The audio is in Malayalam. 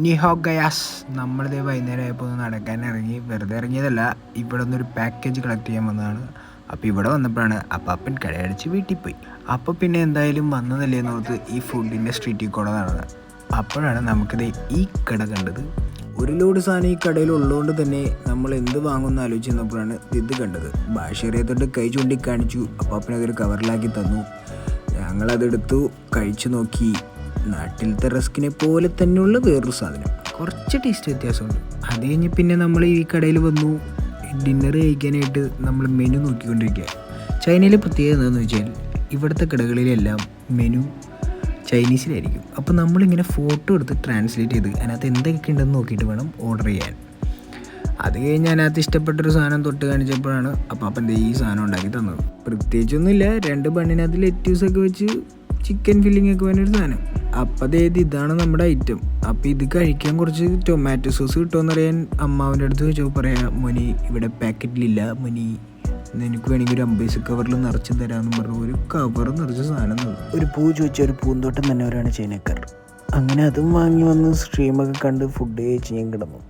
നിഹോ ഗയാസ്. നമ്മളിതേ വൈകുന്നേരം ആയപ്പോൾ ഒന്ന് നടക്കാൻ ഇറങ്ങി. വെറുതെ ഇറങ്ങിയതല്ല, ഇവിടെ നിന്നൊരു പാക്കേജ് കളക്ട് ചെയ്യാൻ വന്നതാണ്. അപ്പോൾ ഇവിടെ വന്നപ്പോഴാണ് അപ്പാപ്പൻ കടയടച്ച് വീട്ടിൽ പോയി. അപ്പോൾ പിന്നെ എന്തായാലും വന്നതല്ലേ എന്നോർത്ത് ഈ ഫുഡിൻ്റെ സ്ട്രീറ്റിൽ കൂടെ നടന്നത്. അപ്പോഴാണ് നമുക്കിത് ഈ കട കണ്ടത്. ഒരു ലോഡ് സാധനം ഈ കടയിൽ ഉള്ളതുകൊണ്ട് തന്നെ നമ്മൾ എന്ത് വാങ്ങുമെന്ന് ആലോചിച്ച് വന്നപ്പോഴാണ് ഇത് കണ്ടത്. ഭാഷയറിയത്തോട്ട് കൈ ചൂണ്ടി കാണിച്ചു. അപ്പാപ്പനതൊരു കവറിലാക്കി തന്നു. ഞങ്ങളതെടുത്തു, കഴിച്ചു നോക്കി. നാട്ടിലത്തെ റസ്കിനെ പോലെ തന്നെയുള്ള വേറൊരു സാധനം, കുറച്ച് ടേസ്റ്റ് വ്യത്യാസമുണ്ട്. അത് കഴിഞ്ഞ് പിന്നെ നമ്മൾ ഈ കടയിൽ വന്നു. ഡിന്നർ കഴിക്കാനായിട്ട് നമ്മൾ മെനു നോക്കിക്കൊണ്ടിരിക്കുക. ചൈനയിലെ പ്രത്യേകത എന്താണെന്ന് വെച്ചാൽ ഇവിടുത്തെ കടകളിലെല്ലാം മെനു ചൈനീസിലായിരിക്കും. അപ്പോൾ നമ്മളിങ്ങനെ ഫോട്ടോ എടുത്ത് ട്രാൻസ്ലേറ്റ് ചെയ്ത് അതിനകത്ത് എന്തൊക്കെ ഉണ്ടെന്ന് നോക്കിയിട്ട് വേണം ഓർഡർ ചെയ്യാൻ. അത് കഴിഞ്ഞ് അതിനകത്ത് ഇഷ്ടപ്പെട്ടൊരു സാധനം തൊട്ട് കാണിച്ചപ്പോഴാണ് അപ്പാപ്പൻ ഈ സാധനം ഉണ്ടാക്കി തന്നത്. പ്രത്യേകിച്ചൊന്നുമില്ല, 2 ബണ്ണിനകത്ത് ലെറ്റ്യൂസൊക്കെ വെച്ച് ചിക്കൻ ഫില്ലിംഗ് ഒക്കെ വേണ്ട ഒരു സാധനം. അപ്പം അതായത് ഇതാണ് നമ്മുടെ ഐറ്റം. അപ്പോൾ ഇത് കഴിക്കാൻ കുറച്ച് ടൊമാറ്റോ സോസ് കിട്ടുമെന്നറിയാൻ അമ്മാവൻ്റെ അടുത്ത് ചോദിച്ചപ്പോൾ പറയാം, മോനി ഇവിടെ പാക്കറ്റിലില്ല മോനി, നിനക്ക് വേണമെങ്കിൽ ഒരു 50 കവറിൽ നിറച്ച് തരാമെന്ന് പറഞ്ഞു ഒരു കവർ നിറച്ച സാധനം തന്നു. ഒരു പൂ ചോദിച്ച ഒരു പൂന്തോട്ടം തന്നെ അവരാണ് ചൈനക്കാർ. അങ്ങനെ അതും വാങ്ങി വന്ന് സ്ട്രീമൊക്കെ കണ്ട് ഫുഡ് കഴിച്ച് ഞാൻ കിടന്നു.